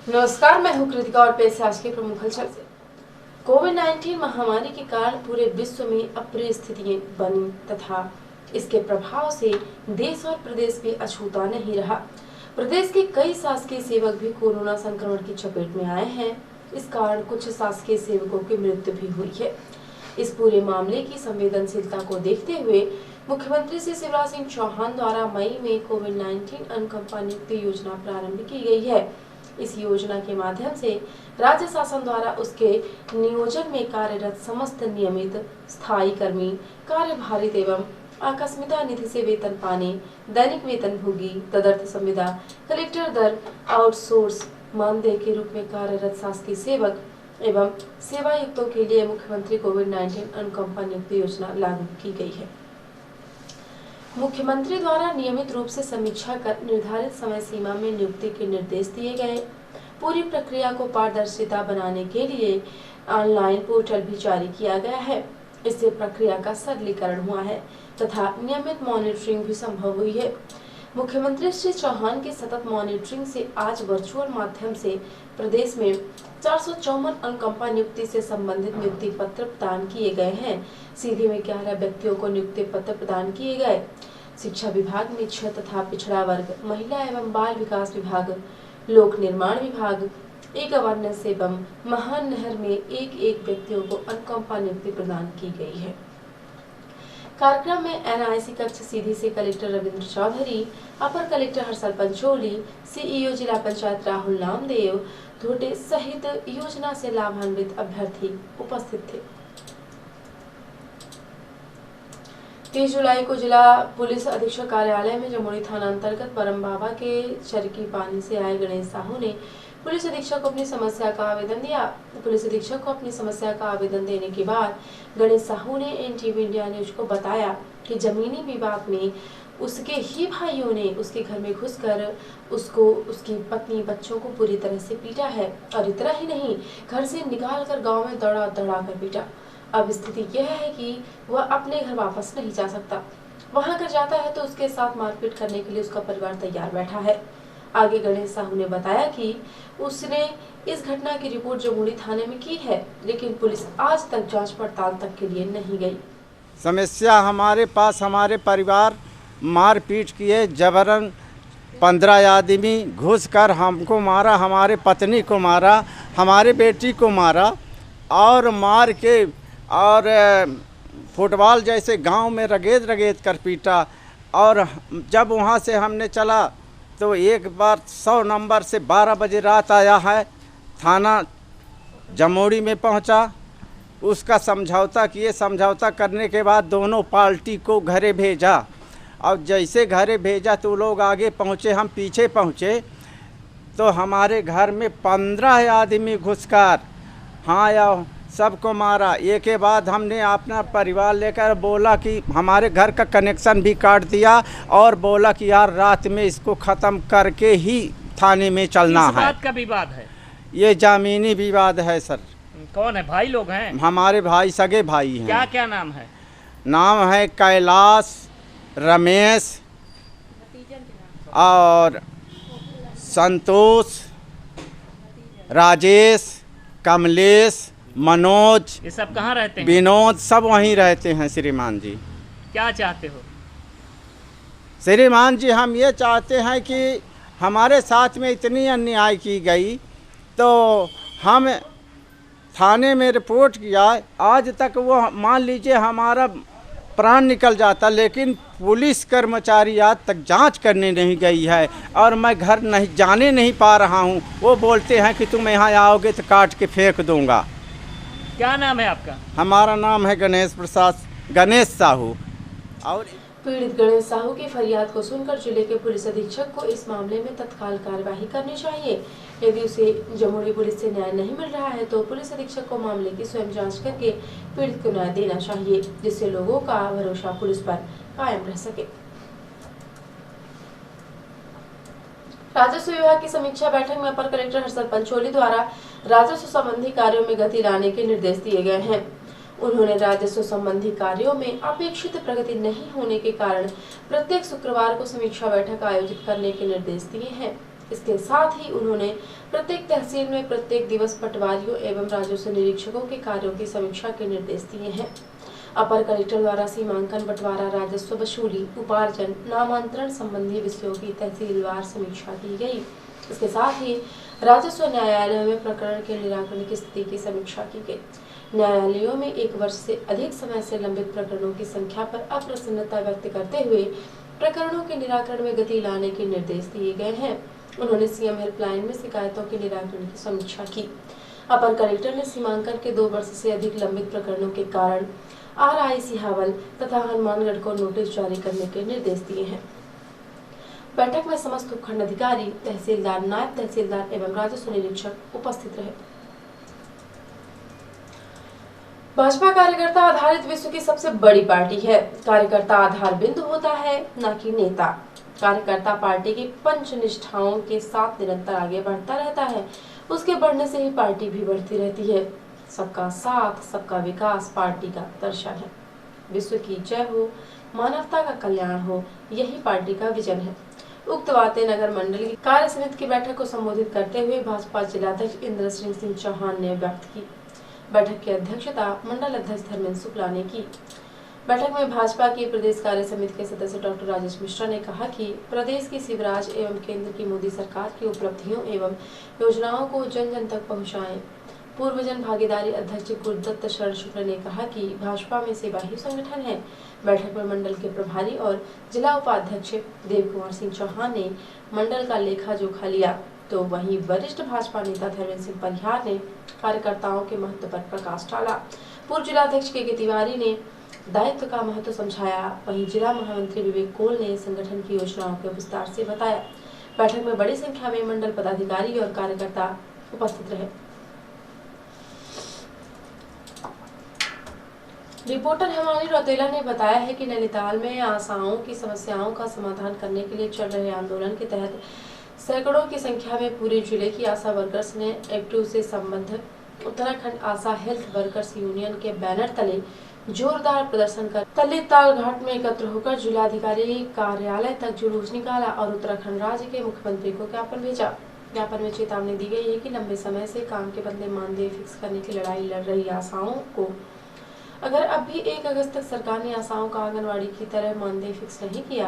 नमस्कार, मैं हूं कृतिका और पेश है आज के प्रमुख हलचल से। कोविड-19 महामारी के कारण पूरे विश्व में अप्रिय स्थितियां बनी तथा इसके प्रभाव से देश और प्रदेश भी अछूता नहीं रहा। प्रदेश के कई शासकीय सेवक भी कोरोना संक्रमण की चपेट में आए हैं। इस कारण कुछ शासकीय सेवकों की मृत्यु भी हुई है। इस पूरे मामले की संवेदनशीलता को देखते हुए मुख्यमंत्री श्री शिवराज सिंह चौहान द्वारा मई में कोविड-19 अनुकंपा नियुक्ति योजना प्रारंभ की गई है। इस योजना के माध्यम से राज्य शासन द्वारा उसके नियोजन में कार्यरत समस्त नियमित स्थायी कर्मी कार्यभारित एवं आकस्मिकता निधि से वेतन पाने, दैनिक वेतन भोगी, तदर्थ संविदा, कलेक्टर दर, आउटसोर्स मानदेय के रूप में कार्यरत शासकीय सेवक एवं सेवायुक्तों के लिए मुख्यमंत्री कोविड-19 अनुकंपा नियुक्ति योजना लागू की गई है। मुख्यमंत्री द्वारा नियमित रूप से समीक्षा कर निर्धारित समय सीमा में नियुक्ति के निर्देश दिए गए। पूरी प्रक्रिया को पारदर्शिता बनाने के लिए ऑनलाइन पोर्टल भी जारी किया गया है। इससे प्रक्रिया का सरलीकरण हुआ है तथा नियमित मॉनिटरिंग भी संभव हुई है। मुख्यमंत्री श्री चौहान की सतत मॉनिटरिंग से आज वर्चुअल माध्यम से प्रदेश में 454 अनुकंपा नियुक्ति से संबंधित नियुक्ति पत्र प्रदान किए गए हैं। सीधी में 11 व्यक्तियों को नियुक्ति पत्र प्रदान किए गए। शिक्षा विभाग में 6 तथा पिछड़ा वर्ग, महिला एवं बाल विकास विभाग, लोक निर्माण विभाग, ई गवर्नेंस एवं महान नहर में एक व्यक्तियों को अनुकंपा नियुक्ति प्रदान की गई है। कार्यक्रम में एनआईसी कक्ष सीधी से कलेक्टर रविंद्र चौधरी, अपर कलेक्टर हर्षल पंचोली, सीईओ जिला पंचायत राहुल नामदेव धोटे सहित योजना से लाभान्वित अभ्यर्थी उपस्थित थे। 30 जुलाई को जिला पुलिस अधीक्षक कार्यालय में जमोड़ी थाना अंतर्गत परम बाबा के चरकी पानी से आए गणेश साहू ने पुलिस अधीक्षक को अपनी समस्या का आवेदन दिया। पुलिस अधीक्षक को अपनी समस्या का आवेदन देने के बाद गणेश साहू ने एनटीवी इंडिया न्यूज को बताया कि जमीनी विवाद में उसके ही भाइयों ने उसके घर में घुसकर उसको, उसकी पत्नी, बच्चों को पूरी तरह से पीटा है और इतना ही नहीं, घर से निकालकर गांव में दौड़ा कर पीटा। अब स्थिति यह है कि वह अपने घर वापस नहीं जा सकता। वहां अगर जाता है तो उसके साथ मारपीट करने के लिए उसका परिवार तैयार बैठा है। आगे गणेश साहू ने बताया कि उसने इस घटना की रिपोर्ट जमुड़ी थाने में की है, लेकिन पुलिस आज तक जांच पड़ताल तक के लिए नहीं गई। समस्या हमारे पास, हमारे परिवार मारपीट किए, जबरन 15 आदमी घुसकर हमको मारा, हमारे पत्नी को मारा, हमारे बेटी को मारा और मार के और फुटबॉल जैसे गांव में रगेद कर पीटा। और जब वहां से हमने चला तो एक बार 100 नंबर से 12 बजे रात आया है, थाना जमोड़ी में पहुंचा, उसका समझौता किए। समझौता करने के बाद दोनों पार्टी को घरे भेजा और जैसे घरे भेजा तो लोग आगे पहुंचे, हम पीछे पहुंचे तो हमारे घर में 15 आदमी घुसकर या सबको मारा। एक के बाद हमने अपना परिवार लेकर बोला कि हमारे घर का कनेक्शन भी काट दिया और बोला कि यार रात में इसको ख़त्म करके ही थाने में चलना है। किस बात का विवाद है? ये ज़मीनी विवाद है सर। कौन है? भाई लोग हैं? हमारे भाई, सगे भाई हैं। क्या क्या नाम है? नाम है कैलाश, रमेश और संतोष, राजेश, कमलेश, मनोज, ये सब कहाँ रहते हैं? विनोद, सब वहीं रहते हैं। श्रीमान जी, क्या चाहते हो? श्रीमान जी, हम ये चाहते हैं कि हमारे साथ में इतनी अन्याय की गई तो हम थाने में रिपोर्ट किया, आज तक वो मान लीजिए हमारा प्राण निकल जाता, लेकिन पुलिस कर्मचारी आज तक जांच करने नहीं गई है और मैं घर नहीं जाने नहीं पा रहा हूं। वो बोलते हैं कि तुम यहाँ आओगे तो काट के फेंक दूंगा। क्या नाम है आपका? हमारा नाम है गणेश साहू। और पीड़ित गणेश साहू की फरियाद को सुनकर जिले के पुलिस अधीक्षक को इस मामले में तत्काल कार्यवाही करनी चाहिए। यदि उसे जमुड़ी पुलिस से न्याय नहीं मिल रहा है तो पुलिस अधीक्षक को मामले की स्वयं जांच करके पीड़ित को न्याय देना चाहिए, जिससे लोगों का भरोसा पुलिस पर कायम रह सके। राजस्व विभाग की समीक्षा बैठक में अपर कलेक्टर हर्षल पंचोली द्वारा राजस्व संबंधी कार्यों में गति लाने के निर्देश दिए गए हैं। उन्होंने राजस्व संबंधी कार्यों में अपेक्षित प्रगति नहीं होने के कारण प्रत्येक शुक्रवार को समीक्षा बैठक आयोजित करने के निर्देश दिए हैं। इसके साथ ही उन्होंने प्रत्येक तहसील में प्रत्येक दिवस पटवारियों एवं राजस्व निरीक्षकों के कार्यों की समीक्षा के निर्देश दिए हैं। अपर कलेक्टर द्वारा सीमांकन, बंटवारा, राजस्व वसूली, उपार्जन, नामांतरण संबंधी विषयों की तहसीलवार समीक्षा की गई। इसके साथ ही राजस्व न्यायालयों में प्रकरण के निराकरण की स्थिति की समीक्षा की गई। न्यायालयों में 1 वर्ष से अधिक समय से लंबित प्रकरणों की संख्या पर अप्रसन्नता व्यक्त करते हुए प्रकरणों के निराकरण में गति लाने के निर्देश दिए गए हैं। उन्होंने सीएम हेल्पलाइन में शिकायतों के निराकरण की समीक्षा की। अपर कलेक्टर ने सीमांकन के 2 वर्ष से अधिक लंबित प्रकरणों के कारण RI सिहावल तथा हनुमानगढ़ को नोटिस जारी करने के निर्देश दिए हैं। बैठक में समस्त उपखंड अधिकारी, तहसीलदार, नायब तहसीलदार एवं राजस्व निरीक्षक उपस्थित रहे। भाजपा कार्यकर्ता आधारित विश्व की सबसे बड़ी पार्टी है। कार्यकर्ता आधार बिंदु होता है, न कि नेता। कार्यकर्ता पार्टी की पंच निष्ठाओं के साथ निरंतर आगे बढ़ता रहता है। उसके बढ़ने से ही पार्टी भी बढ़ती रहती है। सबका साथ, सबका विकास पार्टी का दर्शन है। विश्व की जय हो, मानवता का कल्याण हो, यही पार्टी का विजन है। उक्त बातें नगर मंडल की कार्य समिति की बैठक को संबोधित करते हुए भाजपा जिलाध्यक्ष इंद्र सिंह चौहान ने व्यक्त की। बैठक की अध्यक्षता मंडल अध्यक्ष धर्मेंद्र शुक्ला ने की। बैठक में भाजपा की प्रदेश कार्य समिति के सदस्य डॉक्टर राजेश मिश्रा ने कहा कि प्रदेश की शिवराज एवं केंद्र की मोदी सरकार की उपलब्धियों एवं योजनाओं को जन जन तक पहुंचाएं। पूर्व जन भागीदारी अध्यक्ष गुरुदत्त शरण शुक्ल ने कहा कि भाजपा में सेवा ही संगठन है। बैठक में मंडल के प्रभारी और जिला उपाध्यक्ष देव कुमार सिंह चौहान ने मंडल का लेखा जोखा लिया, तो वहीं वरिष्ठ भाजपा नेता धर्मेंद्र सिंह परिहार ने कार्यकर्ताओं के महत्व पर प्रकाश डाला। पूर्व जिलाध्यक्ष के तिवारी ने दायित्व का महत्व समझाया। वहीं जिला महामंत्री विवेक कोल ने संगठन की योजनाओं को विस्तार से बताया। बैठक में बड़ी संख्या में मंडल पदाधिकारी और कार्यकर्ता उपस्थित रहे। रिपोर्टर हेमानी रौतेला ने बताया है कि नैनीताल में आशाओं की समस्याओं का समाधान करने के लिए चल रहे आंदोलन के तहत सैकड़ों की संख्या में पूरे जिले की आशा वर्कर्स ने एक्टिव से संबद्ध उत्तराखंड आशा हेल्थ वर्कर्स यूनियन के बैनर तले जोरदार प्रदर्शन कर तल्लीताल घाट में एकत्र होकर जिलाधिकारी कार्यालय तक जुलूस निकाला और उत्तराखंड राज्य के मुख्यमंत्री को ज्ञापन भेजा। ज्ञापन में चेतावनी दी गई है कि लंबे समय से काम के बदले मानदेय फिक्स करने की लड़ाई लड़ रही आशाओं को अगर अब भी 1 अगस्त तक सरकार ने आशाओं का आंगनवाड़ी की तरह मानदेय फिक्स नहीं किया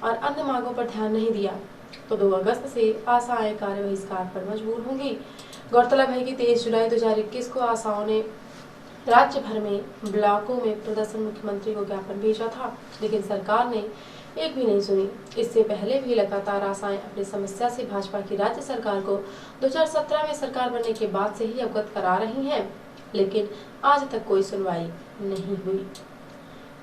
और अन्य मांगों पर ध्यान नहीं दिया तो 2 अगस्त से आशाएं कार्य बहिष्कार पर मजबूर होंगी। गौरतलब है कि 23 जुलाई 2021 को आशाओं ने राज्य भर में ब्लॉकों में प्रदर्शन मुख्यमंत्री को ज्ञापन भेजा था, लेकिन सरकार ने एक भी नहीं सुनी। इससे पहले भी लगातार आशाएं अपनी समस्या से भाजपा की राज्य सरकार को 2017 में सरकार बनने के बाद से ही अवगत करा रही हैं, लेकिन आज तक कोई सुनवाई नहीं हुई।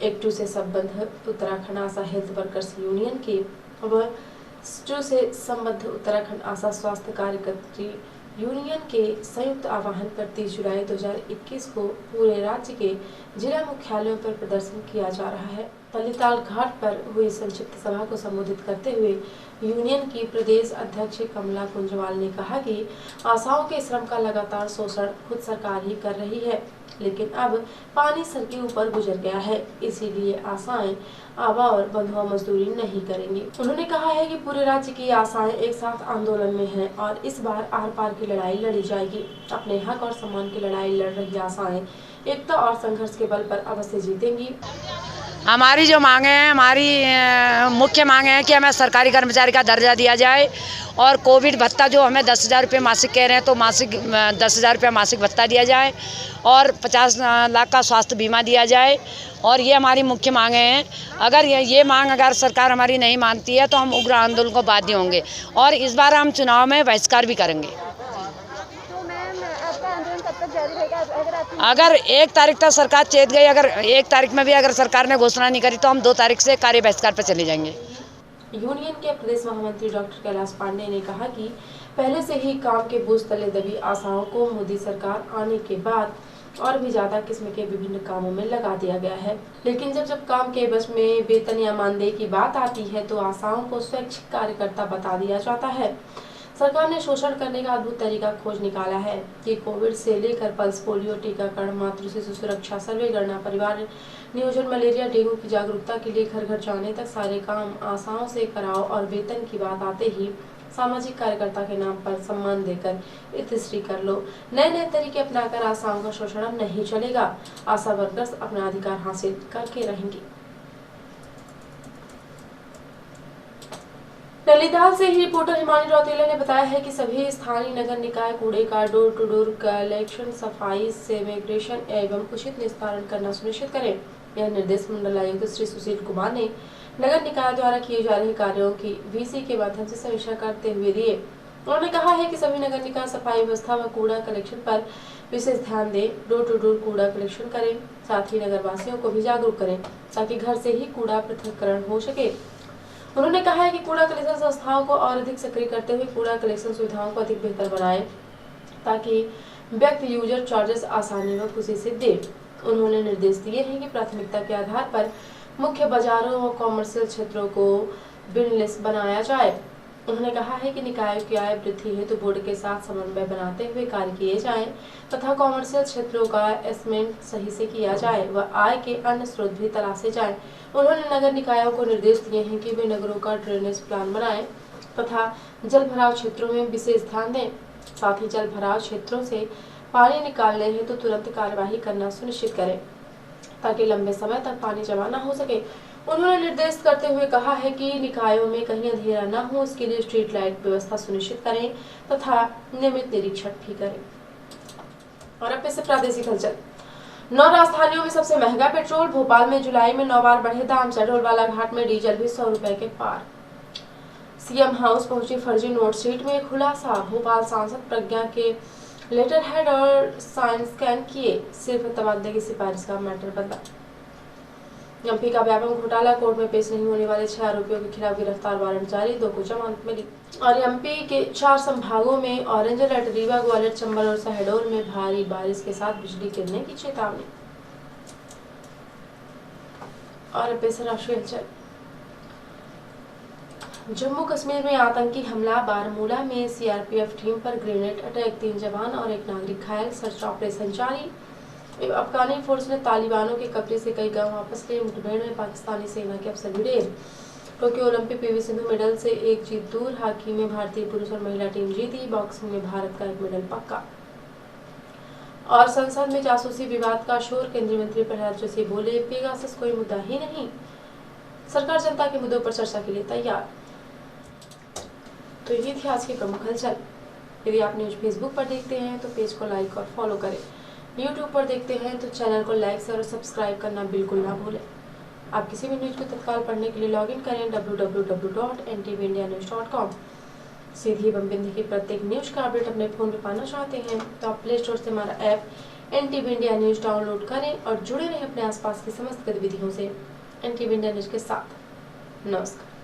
एक्टू से संबद्ध उत्तराखंड आशा हेल्थ वर्कर्स यूनियन के व एक्टू से संबद्ध उत्तराखंड आशा स्वास्थ्य कार्यकर्त्री यूनियन के संयुक्त आह्वान पर 30 जुलाई 2021 को पूरे राज्य के जिला मुख्यालयों पर प्रदर्शन किया जा रहा है। तल्लीताल घाट पर हुई संक्षिप्त सभा को संबोधित करते हुए यूनियन की प्रदेश अध्यक्ष कमला कुंजवाल ने कहा कि आशाओं के श्रम का लगातार शोषण खुद सरकार ही कर रही है, लेकिन अब पानी सर के ऊपर गुजर गया है, इसीलिए आशाएं आवा और बंधुआ मजदूरी नहीं करेंगी। उन्होंने कहा है कि पूरे राज्य की आशाएं एक साथ आंदोलन में हैं और इस बार आर पार की लड़ाई लड़ी जाएगी। अपने हक और सम्मान की लड़ाई लड़ रही आशाएं एकता और संघर्ष के बल पर अवश्य जीतेंगी। हमारी जो मांगे हैं, हमारी मुख्य मांगे हैं कि हमें सरकारी कर्मचारी का दर्जा दिया जाए और कोविड भत्ता जो हमें 10,000 रुपये मासिक कह रहे हैं तो मासिक 10,000 रुपये मासिक भत्ता दिया जाए और 50 लाख का स्वास्थ्य बीमा दिया जाए और ये हमारी मुख्य मांगे हैं। अगर ये मांग अगर सरकार हमारी नहीं मानती है तो हम उग्र आंदोलन को बाध्य होंगे और इस बार हम चुनाव में बहिष्कार भी करेंगे। अगर 1 तारीख तक सरकार चेत गई, अगर 1 तारीख में भी अगर सरकार ने घोषणा नहीं करी तो हम 2 तारीख से कार्य बहिष्कार पर चले जाएंगे। यूनियन के प्रदेश महामंत्री डॉक्टर कैलाश पांडे ने कहा कि पहले से ही काम के बोझ तले दबी आशाओं को मोदी सरकार आने के बाद और भी ज्यादा किस्म के विभिन्न कामों में लगा दिया गया है, लेकिन जब काम के बस में वेतन या मानदेय की बात आती है तो आशाओं को स्वैच्छिक कार्यकर्ता बता दिया जाता है। सरकार ने शोषण करने का अद्भुत तरीका खोज निकाला है कि कोविड से लेकर पल्स पोलियो टीकाकरण, मातृ शिशु सुरक्षा, सर्वे गणना, परिवार नियोजन, मलेरिया, डेंगू की जागरूकता के लिए घर घर जाने तक सारे काम आशाओं से कराओ और वेतन की बात आते ही सामाजिक कार्यकर्ता के नाम पर सम्मान देकर इतिश्री कर लो। नए नए तरीके अपनाकर आशाओं का शोषण अब नहीं चलेगा। आशा वर्कर्स अपना अधिकार हासिल करके रहेंगी। नैनीताल से ही रिपोर्टर हिमानी रौतेला ने बताया है कि सभी स्थानीय नगर निकाय कूड़े का डोर टू डोर कलेक्शन, सफाई, सेग्रीगेशन एवं उचित निस्तारण करना सुनिश्चित करें। यह निर्देश मंडलायुक्त श्री सुशील कुमार ने नगर निकाय द्वारा किए जा रहे कार्यों की वीसी के माध्यम से समीक्षा करते हुए दिए। उन्होंने कहा है कि सभी नगर निकाय सफाई व्यवस्था व कूड़ा कलेक्शन पर विशेष ध्यान दें, डोर टू डोर कूड़ा कलेक्शन करें, साथ ही नगर वासियों को भी जागरूक करें ताकि घर से ही कूड़ा पृथक्करण हो सके। उन्होंने कहा है कि कूड़ा कलेक्शन संस्थाओं को और अधिक सक्रिय करते हुए कूड़ा कलेक्शन सुविधाओं को अधिक बेहतर बनाएं ताकि व्यक्ति यूजर चार्जेस आसानी व खुशी से दे। उन्होंने निर्देश दिए हैं कि प्राथमिकता के आधार पर मुख्य बाजारों और कॉमर्शियल क्षेत्रों को बिजनेस बनाया जाए। उन्होंने कहा है कि निकायों की आय वृद्धि हेतु बोर्ड के साथ समन्वय बनाते हुए कार्य किए जाएं तथा कॉमर्शियल क्षेत्रों का एसेसमेंट सही से किया जाए व आय के अन्य स्रोत भी तलाशे जाएं। उन्होंने नगर निकायों को निर्देश दिए हैं कि वे नगरों का ड्रेनेज प्लान बनाएं तथा जल भराव क्षेत्रों में विशेष ध्यान दें। साथ ही जल भराव क्षेत्रों से पानी निकालने हेतु तुरंत कार्यवाही करना सुनिश्चित करें ताकि लंबे समय तक पानी जमा न हो सके। उन्होंने निर्देश करते हुए कहा है कि निकायों में कहीं अंधेरा न हो, इसके लिए स्ट्रीट लाइट व्यवस्था सुनिश्चित करें तथा नियमित निरीक्षण भी करें। और अब से प्रादेशिक हलचल। 9 राजधानियों में सबसे महंगा पेट्रोल। भोपाल में जुलाई में 9 बार बढ़े दाम। चढ़ोलवाला घाट में डीजल भी 100 रुपए के पार। सीएम हाउस पहुंची फर्जी नोट शीट में खुलासा। भोपाल सांसद प्रज्ञा के लेटर हेड और साइन स्कैन किए, सिर्फ तबादले की सिफारिश का मैटर बदला। एमपी का व्यापक घोटाला। कोर्ट में पेश नहीं होने वाले 6 आरोपियों के खिलाफ गिरफ्तार वारंट जारी, 2 को जमानत मिली। और एमपी के 4 संभागों में ऑरेंज अलर्ट। रीवा, ग्वालियर, चंबल और शहडोल में भारी बारिश के साथ बिजली गिरने की चेतावनी। और अब से राष्ट्रीय हलचल। जम्मू कश्मीर में आतंकी हमला। बारामूला में सीआरपीएफ टीम पर ग्रेनेड अटैक, 3 जवान और 1 नागरिक घायल। सर्च ऑपरेशन जारी। अफगानी फोर्स ने तालिबानों के कब्जे से कई गांव वापस लिए। मुठभेड़ में पाकिस्तानी सेना के अफसर भी ढेर। Tokyo Olympic PV Sindhu medal से 1 जीत दूर। हॉकी में भारतीय पुरुष और महिला टीम जीती। बॉक्सिंग में भारत का 1 मेडल पक्का। और संसद में जासूसी विवाद का शोर। केंद्रीय मंत्री प्रहलाद जोशी बोले, पेगासस कोई मुद्दा ही नहीं, सरकार जनता के मुद्दों पर चर्चा के लिए तैयार। तो ये थी आज की प्रमुख हलचल। यदि आप न्यूज फेसबुक पर देखते हैं तो पेज को लाइक और फॉलो करें। यूट्यूब पर देखते हैं तो चैनल को लाइक और सब्सक्राइब करना बिल्कुल ना भूलें। आप किसी भी न्यूज को तत्काल पढ़ने के लिए लॉगिन करें www.ntvindianews.com। सीधी एवं बिंदी की प्रत्येक न्यूज का अपडेट अपने फोन पर पाना चाहते हैं तो आप प्ले स्टोर से हमारा app NTV India news download करें और जुड़े रहें अपने आसपास की समस्त गतिविधियों से NTV इंडिया न्यूज के साथ। नमस्कार।